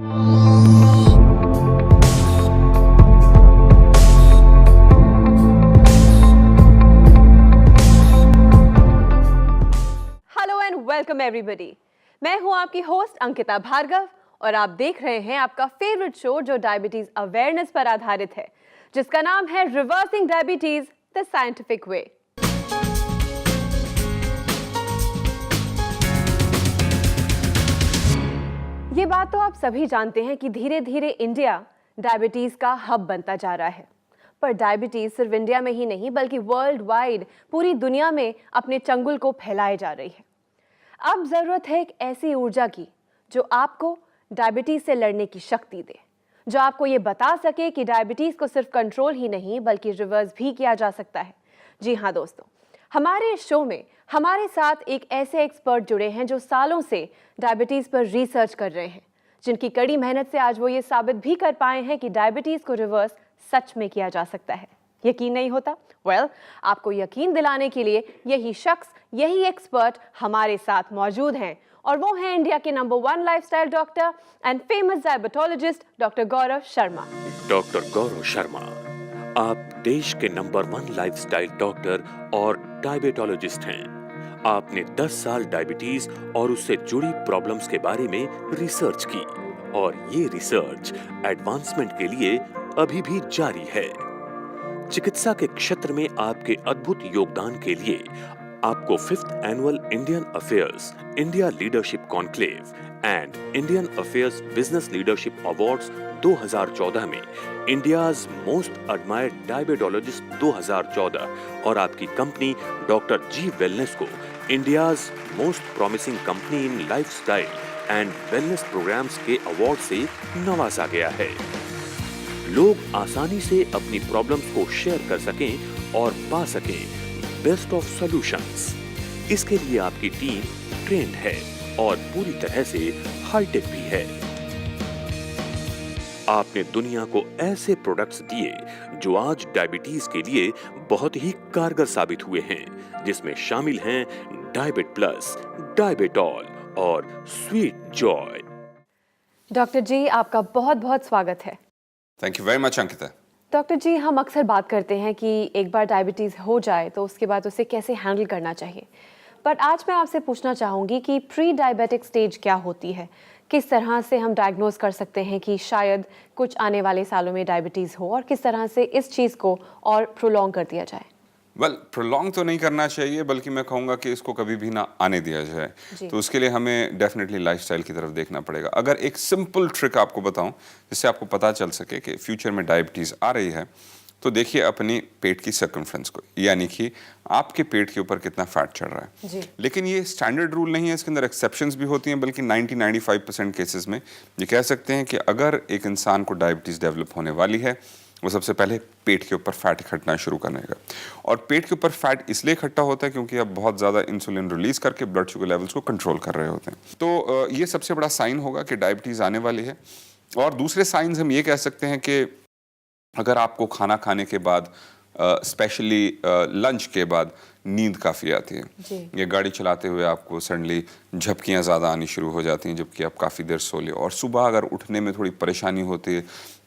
Hello and welcome everybody. मैं हूं आपकी होस्ट अंकिता भार्गव और आप देख रहे हैं आपका फेवरेट शो जो डायबिटीज अवेयरनेस पर आधारित है, जिसका नाम है रिवर्सिंग डायबिटीज द साइंटिफिक वे। ये बात तो आप सभी जानते हैं कि धीरे धीरे इंडिया डायबिटीज का हब बनता जा रहा है। पर डायबिटीज सिर्फ इंडिया में ही नहीं बल्कि वर्ल्ड वाइड पूरी दुनिया में अपने चंगुल को फैलाए जा रही है। अब जरूरत है एक ऐसी ऊर्जा की जो आपको डायबिटीज से लड़ने की शक्ति दे, जो आपको ये बता सके कि डायबिटीज को सिर्फ कंट्रोल ही नहीं बल्कि रिवर्स भी किया जा सकता है। जी हाँ दोस्तों, हमारे इस शो में हमारे साथ एक ऐसे एक्सपर्ट जुड़े हैं जो सालों से डायबिटीज पर रिसर्च कर रहे हैं, जिनकी कड़ी मेहनत से आज वो ये साबित भी कर पाए हैं कि डायबिटीज को रिवर्स सच में किया जा सकता है। यकीन नहीं होता? वेल, आपको यकीन दिलाने के लिए यही शख्स, यही एक्सपर्ट हमारे साथ मौजूद हैं और वो हैं इंडिया के number 1 lifestyle doctor and famous diabetologist doctor Gaurav Sharma. Doctor Gaurav Sharma, आप देश के नंबर 1 लाइफस्टाइल डॉक्टर और डायबिटोलॉजिस्ट हैं। आपने 10 साल डायबिटीज और उससे जुड़ी प्रॉब्लम्स के बारे में रिसर्च की और ये रिसर्च एडवांसमेंट के लिए अभी भी जारी है। चिकित्सा के क्षेत्र में आपके अद्भुत योगदान के लिए आपको 5th annual Indian affairs India leadership conclave and Indian affairs business leadership awards 2014 में इंडियाज मोस्ट एडमायर्ड डायबिटोलॉजिस्ट 2014 और आपकी कंपनी डॉक्टर जी वेलनेस को India's most promising company in lifestyle and wellness programs के अवार्ड से नवाजा गया है। लोग आसानी से अपनी प्रॉब्लम्स को शेयर कर सकें और पा सकें बेस्ट ऑफ सॉल्यूशंस। इसके लिए आपकी टीम ट्रेंड है और पूरी तरह से हाईटेक भी है। आपने दुनिया को ऐसे प्रोडक्ट्स दिए जो आज डायबिटीज के लिए बहुत ही कारगर साबित हुए हैं, जिसमें शामिल हैं डायबिट प्लस, डायबिटॉल और स्वीट जॉय। डॉक्टर जी, आपका बहुत बहुत स्वागत है। Thank you very much Ankita. Doctor जी, हम अक्सर बात करते हैं कि एक बार डायबिटीज़ हो जाए तो उसके बाद उसे कैसे हैंडल करना चाहिए, पर आज मैं आपसे पूछना चाहूँगी कि प्री डायबिटिक स्टेज क्या होती है, किस तरह से हम डायग्नोज कर सकते हैं कि शायद कुछ आने वाले सालों में डायबिटीज़ हो और किस तरह से इस चीज़ को और प्रोलॉन्ग कर दिया जाए। वेल, प्रोलॉन्ग तो नहीं करना चाहिए, बल्कि मैं कहूँगा कि इसको कभी भी ना आने दिया जाए। तो उसके लिए हमें डेफिनेटली लाइफस्टाइल की तरफ देखना पड़ेगा। अगर एक सिंपल ट्रिक आपको बताऊं जिससे आपको पता चल सके कि फ्यूचर में डायबिटीज़ आ रही है, तो देखिए अपनी पेट की सर्कमफ्रेंस को, यानी कि आपके पेट के ऊपर कितना फैट चढ़ रहा है जी। लेकिन ये स्टैंडर्ड रूल नहीं है, इसके अंदर एक्सेप्शंस भी होती हैं, बल्कि 90-95% केसेस में ये कह सकते हैं कि अगर एक इंसान को डायबिटीज़ डेवलप होने वाली है, वो सबसे पहले पेट के ऊपर फैट इकट्ठना शुरू करने का। और पेट के ऊपर फैट इसलिए इकट्ठा होता है क्योंकि आप बहुत ज़्यादा इंसुलिन रिलीज करके ब्लड शुगर लेवल्स को कंट्रोल कर रहे होते हैं। तो ये सबसे बड़ा साइन होगा कि डायबिटीज़ आने वाली है। और दूसरे साइंस हम ये कह सकते हैं कि अगर आपको खाना खाने के बाद स्पेशली लंच के बाद नींद काफ़ी आती है, या गाड़ी चलाते हुए आपको सडनली झपकियाँ ज़्यादा आनी शुरू हो जाती हैं जबकि आप काफ़ी देर सो ले, और सुबह अगर उठने में थोड़ी परेशानी होती है,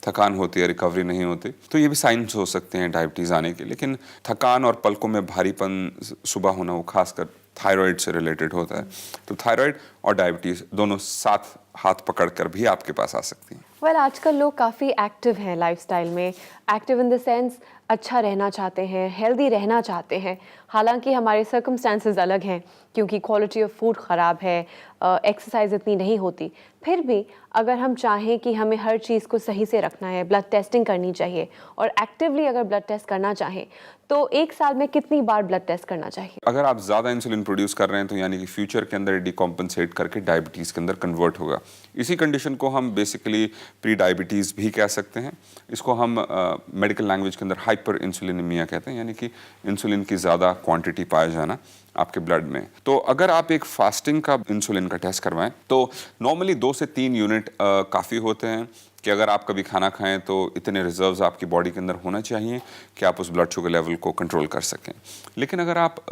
थकान होती है, रिकवरी नहीं होती, तो ये भी साइंस हो सकते हैं डायबिटीज़ आने के। लेकिन थकान और पलकों में भारीपन सुबह होना वो खासकर थायराइड से रिलेटेड होता है। तो थायराइड और डायबिटीज़ दोनों साथ हाथ पकड़कर भी आपके पास आ सकती हैं। वेल, आजकल लोग काफ़ी एक्टिव हैं लाइफस्टाइल में, एक्टिव इन द सेंस अच्छा रहना चाहते हैं, हेल्दी रहना चाहते हैं। हालांकि हमारे सर्कमस्टेंसेस अलग हैं क्योंकि क्वालिटी ऑफ फूड ख़राब है, एक्सरसाइज इतनी नहीं होती। फिर भी अगर हम चाहें कि हमें हर चीज़ को सही से रखना है, ब्लड टेस्टिंग करनी चाहिए और एक्टिवली अगर ब्लड टेस्ट करना चाहें तो एक साल में कितनी बार ब्लड टेस्ट करना चाहिए? अगर आप ज़्यादा इंसुलिन प्रोड्यूस कर रहे हैं तो यानी कि फ्यूचर के अंदर डिकॉम्पनसेट करके डायबिटीज़ के अंदर कन्वर्ट होगा। इसी कंडीशन को हम बेसिकली प्री डायबिटीज़ भी कह सकते हैं। इसको हम मेडिकल लैंग्वेज के अंदर हाइपर इंसुलिनेमिया कहते हैं, यानी कि इंसुलिन की ज़्यादा क्वांटिटी पाया जाना आपके ब्लड में। तो अगर आप एक फास्टिंग का इंसुलिन का टेस्ट करवाएं तो नॉर्मली 2 से 3 यूनिट काफ़ी होते हैं कि अगर आप कभी खाना खाएं तो इतने रिजर्व्स आपकी बॉडी के अंदर होना चाहिए कि आप उस ब्लड शुगर लेवल को कंट्रोल कर सकें। लेकिन अगर आप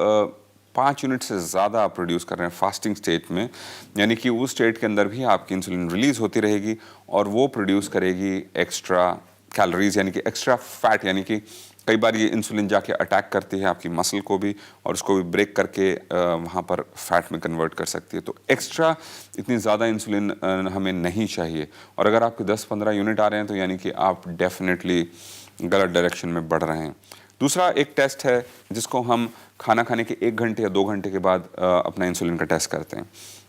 5 यूनिट से ज़्यादा आप प्रोड्यूस कर रहे हैं फास्टिंग स्टेट में, यानी कि उस स्टेट के अंदर भी आपकी इंसुलिन रिलीज होती रहेगी और वो प्रोड्यूस करेगी एक्स्ट्रा कैलोरीज, यानी कि एक्स्ट्रा फैट, यानी कि कई बार ये इंसुलिन जाके अटैक करती है आपकी मसल को भी और उसको भी ब्रेक करके वहाँ पर फैट में कन्वर्ट कर सकती है। तो एक्स्ट्रा इतनी ज़्यादा इंसुलिन हमें नहीं चाहिए, और अगर आपके 10-15 यूनिट आ रहे हैं तो यानी कि आप डेफिनेटली गलत डायरेक्शन में बढ़ रहे हैं। दूसरा एक टेस्ट है जिसको हम खाना खाने के 1 घंटे या 2 घंटे के बाद अपना इंसुलिन का टेस्ट करते हैं।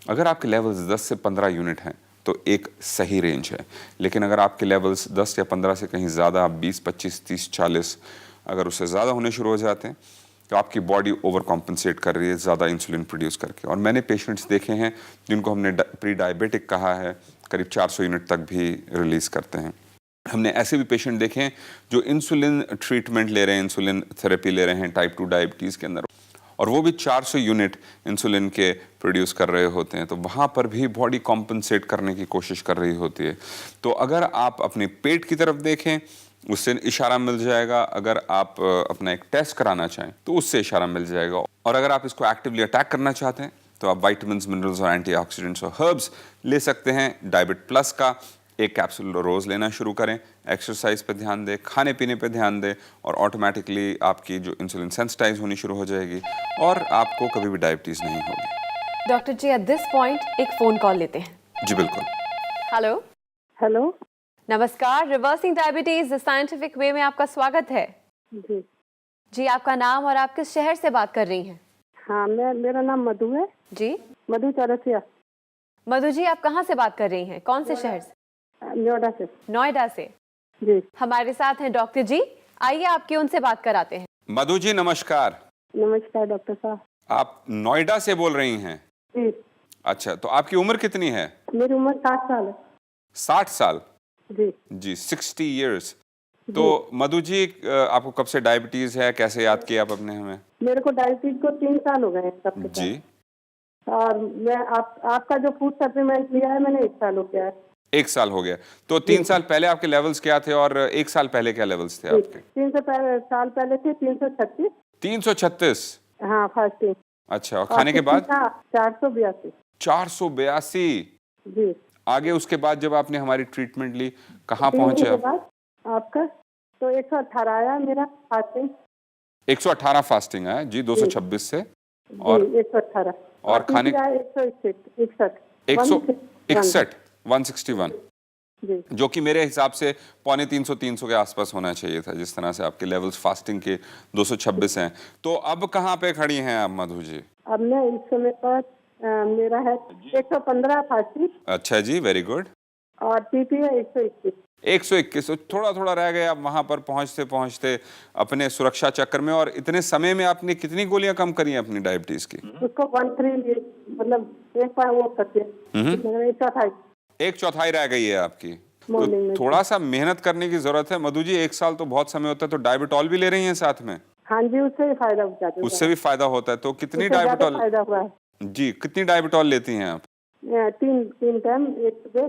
अगर आपके लेवल्स 10 से 15 यूनिट हैं तो एक सही रेंज है, लेकिन अगर आपके लेवल्स 10 या 15 से कहीं ज़्यादा, 20, 25, 30, 40 अगर उससे ज़्यादा होने शुरू हो जाते हैं तो आपकी बॉडी ओवर कॉम्पनसेट कर रही है ज़्यादा इंसुलिन प्रोड्यूस करके। और मैंने पेशेंट्स देखे हैं जिनको हमने प्री डायबिटिक कहा है, करीब 400 यूनिट तक भी रिलीज़ करते हैं। हमने ऐसे भी पेशेंट देखे हैं जो इंसुलिन ट्रीटमेंट ले रहे हैं, इंसुलिन थेरेपी ले रहे हैं टाइप 2 डायबिटीज़ के अंदर, और वो भी 400 यूनिट इंसुलिन के प्रोड्यूस कर रहे होते हैं, तो वहाँ पर भी बॉडी कॉम्पनसेट करने की कोशिश कर रही होती है। तो अगर आप अपने पेट की तरफ देखें उससे इशारा मिल जाएगा, अगर आप अपना एक टेस्ट कराना चाहें तो उससे इशारा मिल जाएगा, और अगर आप इसको एक्टिवली अटैक करना चाहते हैं तो आप विटामिन्स, मिनरल्स और एंटीऑक्सीडेंट्स और हर्ब्स ले सकते हैं। डायबिट प्लस का एक कैप्सूल रोज़ लेना शुरू करें, एक्सरसाइज पे ध्यान दें, खाने पीने पे ध्यान दें, और ऑटोमेटिकली आपकी जो इंसुलिन सेंसिटाइज होनी शुरू हो जाएगी और आपको कभी भी डायबिटीज़ नहीं होगी। Doctor ji, at this point एक फ़ोन कॉल लेते हैं। जी बिल्कुल। हेलो। हेलो। नमस्कार, रिवर्सिंग डायबिटीज साइंटिफिक वे में आपका स्वागत है। जी जी, आपका नाम और आप किस शहर से बात कर रही हैं? हाँ, मेरा नाम मधु है। जी, मधु चौरसिया। मधु जी, आप कहाँ से बात कर रही हैं? कौन से शहर से? नोएडा से। नोएडा से। जी। हमारे साथ हैं डॉक्टर जी, आइए आपकी उनसे बात कराते हैं। मधु जी नमस्कार। नमस्कार डॉक्टर साहब। आप नोएडा से बोल रही हैं? जी। अच्छा, तो आपकी उम्र कितनी है? मेरी उम्र 60 साल है। 60 साल? जी। जी, 60 इयर्स। तो मधु जी आपको कब से डायबिटीज है, कैसे याद किया आप अपने हमें? मेरे को डायबिटीज को 3 साल हो गए हैं सबसे जी। और मैं आपका जो फूड सप्लीमेंट लिया है मैंने 1 साल हो गया है। 1 साल हो गया। तो 3 साल पहले आपके लेवल्स क्या थे और 1 साल पहले क्या लेवल्स थे आपके? 3 साल पहले थे 336। 336? हाँ, फास्टिंग। अच्छा, और खाने के बाद? 482। 482? जी। आगे उसके बाद जब आपने हमारी ट्रीटमेंट ली कहाँ पहुंचे आप? आपका तो 118 आया मेरा फास्टिंग। 118 फास्टिंग है जी, 226 से। और 118 और खाने 161 161 जी। जो कि मेरे हिसाब से पौने 300 के आसपास होना चाहिए था, जिस तरह से आपके लेवल्स फास्टिंग के 226 हैं। तो अब कहाँ पे खड़ी हैं आप मधु जी? अब मैं इस समय पर मेरा है 115 फास्टिंग। अच्छा जी, वेरी गुड। और पीपी है 121। 121, तो थोड़ा थोड़ा रह गए आप वहां पर पहुंचते पहुंचते अपने सुरक्षा चक्र में। और इतने समय में आपने कितनी गोलियां कम करी हैं अपनी डायबिटीज की? उसको 13 मतलब एक बार वो करते हैं, 1/4 रह गई है आपकी। मॉर्निंग में। तो थोड़ा सा मेहनत करने की जरूरत है मधु जी। 1 साल तो बहुत समय होता है। तो डायबिटॉल भी ले रही हैं साथ में? हाँ जी, उससे भी फायदा हो जाता है। उससे भी फायदा होता है। तो कितनी उससे ज्यादा डायबिटॉल फायदा हुआ है। जी, कितनी डायबिटॉल लेती हैं आप? 3 टाइम, एक सुबह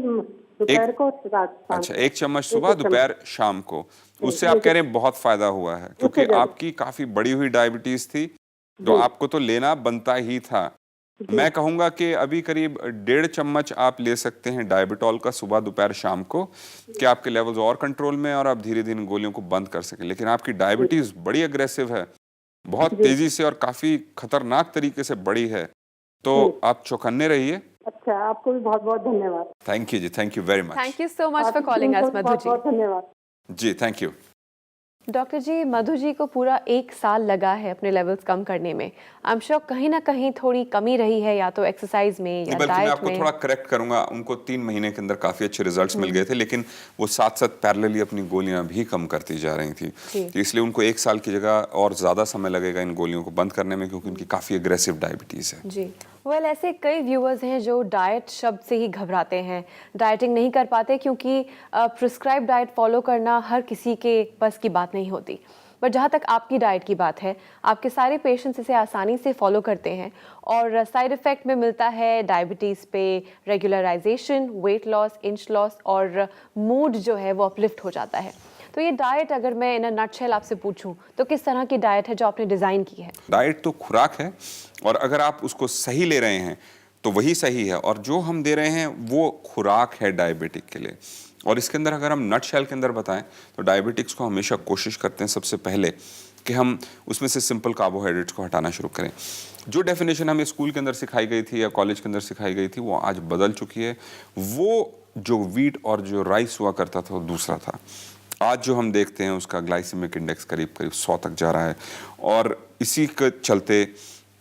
दोपहर को रात शाम। अच्छा, 1 चम्मच सुबह, दोपहर, शाम को। उससे आप कह रहे हैं बहुत फायदा हुआ है, क्योंकि आपकी काफी बड़ी हुई डायबिटीज थी तो आपको तो लेना बनता ही था। मैं कहूंगा कि अभी करीब 1.5 चम्मच आप ले सकते हैं डायबिटॉल का सुबह, दोपहर, शाम को, कि आपके लेवल्स और कंट्रोल में और आप धीरे धीरे गोलियों को बंद कर सकें। लेकिन आपकी डायबिटीज बड़ी अग्रेसिव है, बहुत तेजी से और काफी खतरनाक तरीके से बढ़ी है, तो आप चौकन्ने रहिए। अच्छा, आपको भी बहुत बहुत धन्यवाद। थैंक यू जी, thank you very much. Thank you so much for calling us Madhu ji. बहुत धन्यवाद जी, थैंक यू। डॉक्टर जी, मधु जी को पूरा 1 साल लगा है अपने लेवल्स कम करने में। आई एम श्योर कहीं ना कहीं थोड़ी कमी रही है, या तो एक्सरसाइज में या बल्कि मैं डाइट आपको में। थोड़ा करेक्ट करूंगा, उनको 3 महीने के अंदर काफी अच्छे रिजल्ट्स मिल गए थे, लेकिन वो साथ साथ पैरेलली अपनी गोलियां भी कम करती जा रही थी। तो इसलिए उनको 1 साल की जगह और ज्यादा समय लगेगा इन गोलियों को बंद करने में, क्योंकि उनकी काफी अग्रेसिव डायबिटीज है। जी, ऐसे कई व्यूअर्स हैं जो डाइट शब्द से ही घबराते हैं, डाइटिंग नहीं कर पाते, क्योंकि प्रिस्क्राइब डाइट फॉलो करना हर किसी के बस की बात नहीं होती। पर जहाँ तक आपकी डाइट की बात है, आपके सारे पेशेंट्स इसे आसानी से फॉलो करते हैं और साइड इफ़ेक्ट में मिलता है डायबिटीज़ पे regularisation, weight loss, inch loss और मूड जो है वो अपलिफ्ट हो जाता है। तो ये डाइट अगर मैं इन अ नटशेल आपसे पूछूं तो किस तरह की डाइट है जो आपने डिज़ाइन की है? डाइट तो खुराक है, और अगर आप उसको सही ले रहे हैं तो वही सही है, और जो हम दे रहे हैं वो खुराक है डायबिटिक के लिए। और इसके अंदर अगर हम नट शेल के अंदर बताएं तो डायबिटिक्स को हमेशा कोशिश करते हैं सबसे पहले कि हम उसमें से सिंपल कार्बोहाइड्रेट्स को हटाना शुरू करें। जो डेफिनेशन हमें स्कूल के अंदर सिखाई गई थी या कॉलेज के अंदर सिखाई गई थी वो आज बदल चुकी है। वो जो वीट और जो राइस हुआ करता था वो दूसरा था। आज जो हम देखते हैं उसका ग्लाइसेमिक इंडेक्स करीब करीब 100 तक जा रहा है, और इसी के चलते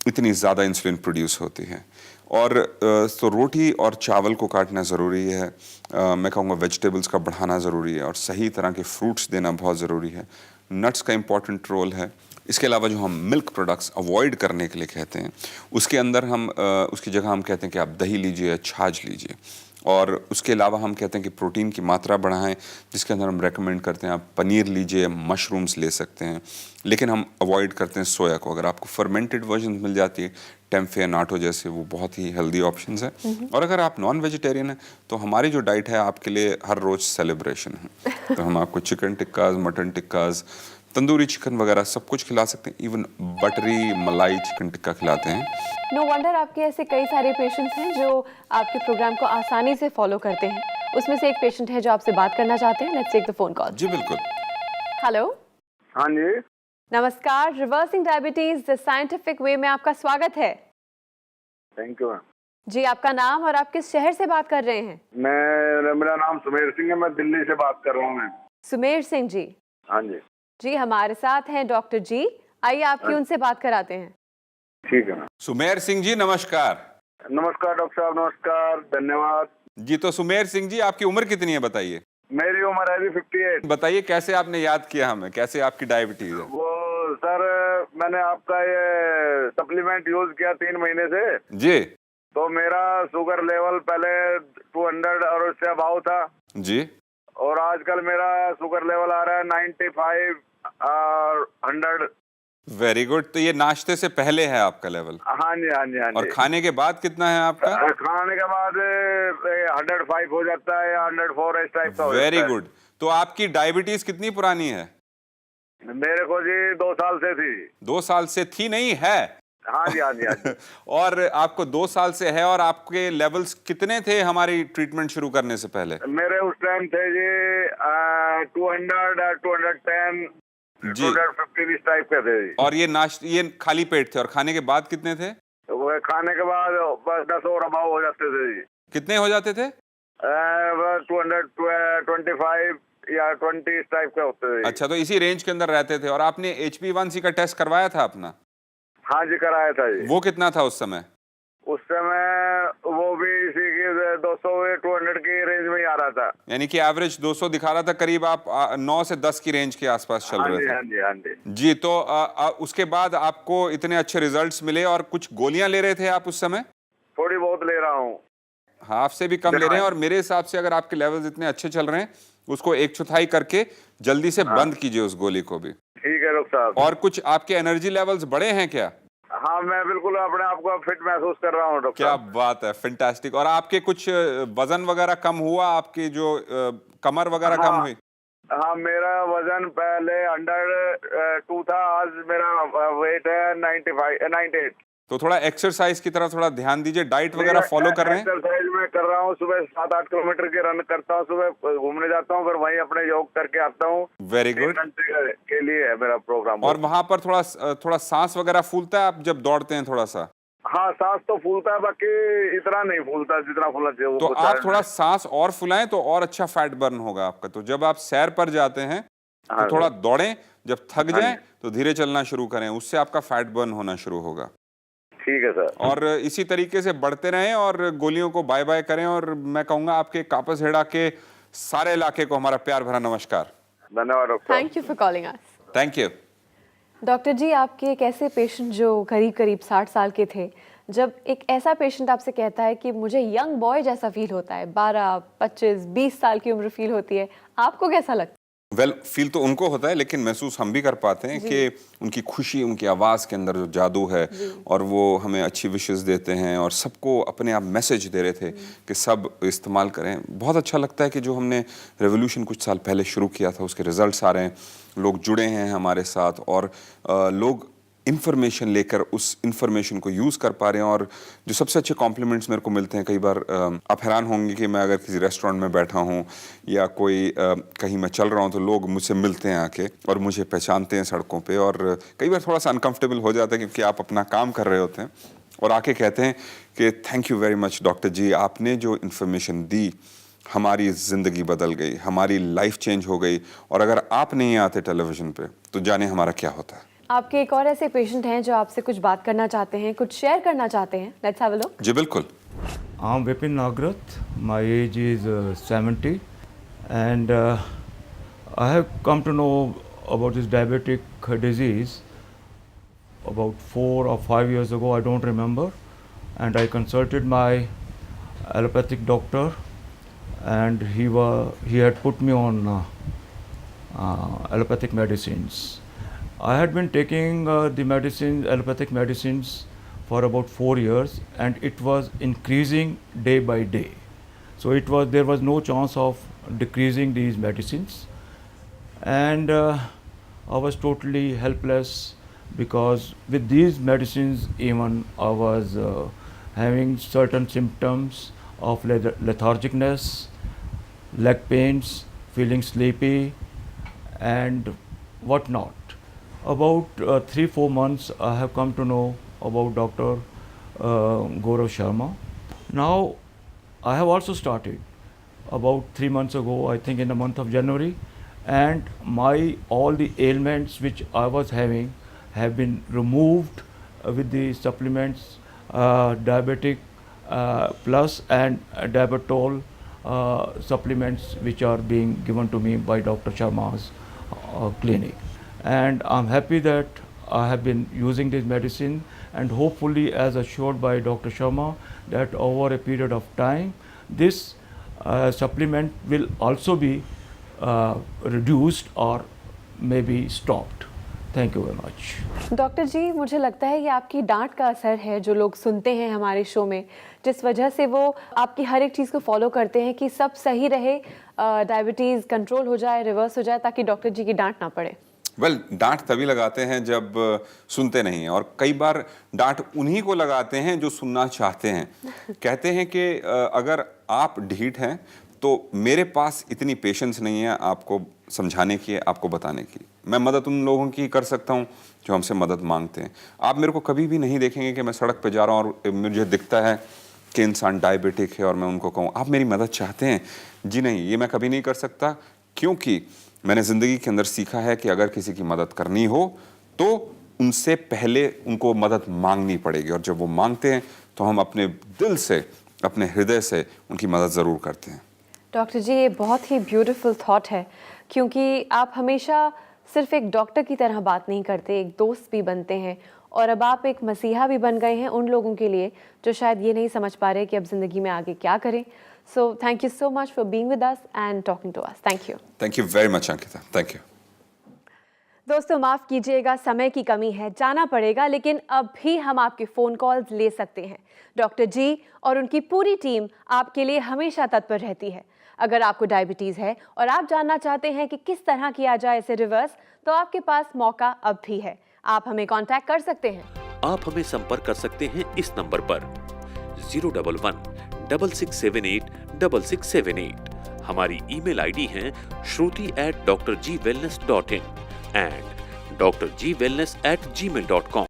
इतनी ज़्यादा इंसुलिन प्रोड्यूस होती है। और तो रोटी और चावल को काटना ज़रूरी है, मैं कहूँगा वेजिटेबल्स का बढ़ाना ज़रूरी है, और सही तरह के फ्रूट्स देना बहुत ज़रूरी है। नट्स का इम्पॉर्टेंट रोल है। इसके अलावा जो हम मिल्क प्रोडक्ट्स अवॉइड करने के लिए कहते हैं, उसके अंदर हम उसकी जगह हम कहते हैं कि आप दही लीजिए, छाछ लीजिए। और उसके अलावा हम कहते हैं कि प्रोटीन की मात्रा बढ़ाएं, जिसके अंदर हम रेकमेंड करते हैं आप पनीर लीजिए, मशरूम्स ले सकते हैं, लेकिन हम अवॉइड करते हैं सोया को। अगर आपको फर्मेंटेड वर्जन मिल जाती है, टेम्फे, नाटो जैसे, वो बहुत ही हेल्दी ऑप्शंस हैं। और अगर आप नॉन वेजिटेरियन हैं तो हमारी जो डाइट है आपके लिए हर रोज़ सेलिब्रेशन है। तो हम आपको चिकन टिक्काज, मटन टिक्काज, तंदूरी चिकन वगैरह सब कुछ खिला सकते हैं। इवन बटरी मलाई चिकन टिक्का खिलाते हैं। नो वंडर आपके ऐसे कई सारे पेशेंट्स हैं जो आपके प्रोग्राम को आसानी से फॉलो करते हैं। उसमें से एक पेशेंट है जो आपसे बात करना चाहते हैं। Let's take the phone call. जी बिल्कुल। हेलो, हाँ जी, नमस्कार। Reversing diabetes the scientific way में आपका स्वागत है। Thank you ma'am. जी, आपका नाम और आप किस शहर से बात कर रहे हैं? मेरा नाम सुमेर सिंह है, मैं दिल्ली से बात कर रहा हूँ मैम। सुमेर सिंह जी। हाँ जी, जी, हमारे साथ हैं डॉक्टर जी। आइए आपकी उनसे बात कराते हैं। ठीक है मैम। सुमेर सिंह जी नमस्कार। नमस्कार डॉक्टर साहब, नमस्कार, धन्यवाद। जी, तो सुमेर सिंह जी आपकी उम्र कितनी है बताइए? मेरी उम्र है जी 58। बताइए कैसे आपने याद किया हमें, कैसे आपकी डायबिटीज है? वो सर, मैंने आपका ये सप्लीमेंट यूज किया 3 महीने से, जी तो मेरा शुगर लेवल पहले 200 और उससे अबाव था, जी। और आजकल मेरा शुगर लेवल आ रहा है 95 और 100। Very good. तो ये नाश्ते से पहले है आपका लेवल? हाँ जी, हाँ जी, हाँ और जी। खाने के बाद कितना है आपका? खाने के बाद 105 हो जाता है या 104 इस टाइप का हो जाता है। Very good. तो आपकी डायबिटीज कितनी पुरानी है? मेरे को जी 2 साल से थी। 2 साल से थी, नहीं है? हाँ जी, हाँ जी, हाँ जी। और आपको 2 साल से है, और आपके लेवल्स कितने थे हमारी ट्रीटमेंट शुरू करने से पहले? मेरे उस टाइम थे जी 200, 210, जी। 215 इस टाइप के थे जी। और ये खाली पेट थे, और खाने के बाद कितने थे? वो खाने के बाद बस 10 और अभाव हो जाते थे जी। कितने हो जाते थे? 225 या 20 इस टाइप के होते थे। अच्छा, तो इसी रेंज के अंदर रहते थे। और आपने HbA1c का टेस्ट करवाया था अपना? हाँ जी, कराया था जी। वो कितना था उस समय? उस समय वो भी इसी की 200 या 200 की रेंज में ही आ रहा था। यानी कि एवरेज 200 दिखा रहा था, करीब आप 9 से 10 की रेंज के आसपास चल हाँ रहे जी, थे। हाँ जी, हाँ जी। जी, तो उसके बाद आपको इतने अच्छे रिजल्ट्स मिले, और कुछ गोलियां ले रहे थे आप उस समय? थोड़ी बहुत ले रहा हूँ। हाफ से भी कम ले रहे हैं, और मेरे हिसाब से अगर आपके लेवल्स इतने अच्छे चल रहे हैं, उसको 1/4 करके जल्दी से बंद कीजिए उस गोली को भी। ठीक है डॉक्टर साहब। और कुछ आपके एनर्जी लेवल्स बढ़े हैं क्या? हाँ, मैं बिल्कुल अपने आप को फिट महसूस कर रहा हूँ डॉक्टर क्या साहब। बात है, फैंटास्टिक। और आपके कुछ वजन वगैरह कम हुआ? आपकी जो कमर वगैरह कम हुई? हाँ, मेरा वजन पहले 102 था, आज मेरा वेट है 98। तो थोड़ा एक्सरसाइज की तरफ थोड़ा ध्यान दीजिए। डाइट वगैरह फॉलो कर रहे हैं? एक्सरसाइज मैं कर रहा हूँ, सुबह 7-8 किलोमीटर की रन करता हूँ, सुबह घूमने जाता हूँ, फिर वहीं अपने योग करके आता हूँ। Very 3 good. घंटे के लिए है मेरा प्रोग्राम। और वहां पर थोड़ा सांस वगैरह फूलता है आप जब दौड़ते हैं थोड़ा सा? हाँ, सांस तो फूलता है, बाकी इतना नहीं फूलता जितना फूलना चाहिए। तो आप थोड़ा सांस और फुलाएं तो और अच्छा फैट बर्न होगा आपका। तो जब आप सैर पर जाते हैं तो थोड़ा दौड़ें, जब थक जाएं तो धीरे चलना शुरू करें, उससे आपका फैट बर्न होना शुरू होगा। ठीक है सर। और इसी तरीके से बढ़ते रहें, और गोलियों को बाय बाय करें। और मैं कहूंगा आपके कापसहेड़ा के सारे इलाके को हमारा प्यार भरा नमस्कार। धन्यवाद doctor. Thank you for calling us. Thank you. Doctor जी, आपके एक ऐसे पेशेंट जो करीब करीब 60 साल के थे, जब एक ऐसा पेशेंट आपसे कहता है कि मुझे यंग बॉय जैसा फील होता है, 12, 25, 20 साल की उम्र फील होती है, आपको कैसा लगता है? फील तो उनको होता है, लेकिन महसूस हम भी कर पाते हैं कि उनकी खुशी, उनकी आवाज़ के अंदर जो जादू है, और वो हमें अच्छी विशेस देते हैं और सबको अपने आप मैसेज दे रहे थे कि सब इस्तेमाल करें। बहुत अच्छा लगता है कि जो हमने रेवोल्यूशन कुछ साल पहले शुरू किया था उसके रिजल्ट्स आ रहे हैं, लोग जुड़े हैं हमारे साथ, और लोग इन्फॉर्मेशन लेकर उस इन्फॉर्मेशन को यूज़ कर पा रहे हैं। और जो सबसे अच्छे कॉम्प्लीमेंट्स मेरे को मिलते हैं, कई बार आप हैरान होंगे कि मैं अगर किसी रेस्टोरेंट में बैठा हूँ या कोई कहीं मैं चल रहा हूँ तो लोग मुझसे मिलते हैं आके और मुझे पहचानते हैं सड़कों पे, और कई बार थोड़ा सा अनकंफर्टेबल हो जाता है क्योंकि आप अपना काम कर रहे होते हैं और आके कहते हैं कि thank you very much doctor जी, आपने जो इन्फॉर्मेशन दी हमारी ज़िंदगी बदल गई, हमारी लाइफ चेंज हो गई, और अगर आप नहीं आते टेलीविज़न पे तो जाने हमारा क्या होता है। आपके एक और ऐसे पेशेंट हैं जो आपसे कुछ बात करना चाहते हैं, कुछ शेयर करना चाहते हैं। Let's have a look. जी बिल्कुल। I'm Vipin Nagrath. My age is 70, and I have come to know about this diabetic disease about 4 or 5 years ago. I don't remember, and I consulted my allopathic doctor, and he had put me on allopathic medicines. I had been taking the allopathic medicines for about 4 years, and it was increasing day by day. So there was no chance of decreasing these medicines, and I was totally helpless, because with these medicines even I was having certain symptoms of lethargicness, leg pains, feeling sleepy, and whatnot. About 3-4 months I have come to know about Dr. Gaurav Sharma. Now I have also started about 3 months ago, I think in the month of January, and all the ailments which I was having have been removed with the supplements, diabetic plus and diabetol supplements which are being given to me by Dr. Sharma's clinic. And I'm happy that I have been using this medicine, and hopefully, as assured by Dr. Sharma, that over a period of time this supplement will also be reduced or maybe stopped. Thank you very much. Doctor जी, मुझे लगता है ये आपकी डांट का असर है जो लोग सुनते हैं हमारे शो में, जिस वजह से वो आपकी हर एक चीज़ को फॉलो करते हैं कि सब सही रहे, डायबिटीज़ कंट्रोल हो जाए, रिवर्स हो जाए, ताकि डॉक्टर जी की डांट ना पड़े। डांट तभी लगाते हैं जब सुनते नहीं हैं, और कई बार डांट उन्हीं को लगाते हैं जो सुनना चाहते हैं। कहते हैं कि अगर आप ढीठ हैं तो मेरे पास इतनी पेशेंस नहीं है आपको समझाने की, आपको बताने की। मैं मदद उन लोगों की कर सकता हूं जो हमसे मदद मांगते हैं। आप मेरे को कभी भी नहीं देखेंगे कि मैं सड़क पे जा रहा हूं और मुझे दिखता है कि इंसान डायबिटिक है और मैं उनको कहूँ आप मेरी मदद चाहते हैं। जी नहीं, ये मैं कभी नहीं कर सकता, क्योंकि मैंने ज़िंदगी के अंदर सीखा है कि अगर किसी की मदद करनी हो तो उनसे पहले उनको मदद मांगनी पड़ेगी, और जब वो मांगते हैं तो हम अपने दिल से, अपने हृदय से उनकी मदद ज़रूर करते हैं। डॉक्टर जी, ये बहुत ही ब्यूटीफुल थॉट है, क्योंकि आप हमेशा सिर्फ एक डॉक्टर की तरह बात नहीं करते, एक दोस्त भी बनते हैं, और अब आप एक मसीहा भी बन गए हैं उन लोगों के लिए जो शायद ये नहीं समझ पा रहे कि अब ज़िंदगी में आगे क्या करें। So thank you so much for being with us and talking to us. Thank you. Thank you very much, Ankita. Thank you. दोस्तों, माफ़ कीजिएगा, समय की कमी है, जाना पड़ेगा, लेकिन अब भी हम आपके फ़ोन कॉल्स ले सकते हैं। डॉक्टर जी और उनकी पूरी टीम आपके लिए हमेशा तत्पर रहती है। अगर आपको डायबिटीज़ है और आप जानना चाहते हैं कि किस तरह किया जाए इसे रिवर्स, तो आपके पास मौका अब भी है। आप हमें कांटेक्ट कर सकते हैं। आप हमें संपर्क कर सकते हैं इस नंबर पर 011-6678-6678। हमारी ईमेल आईडी है shruti@drgwellness.in and drgwellness@gmail.com।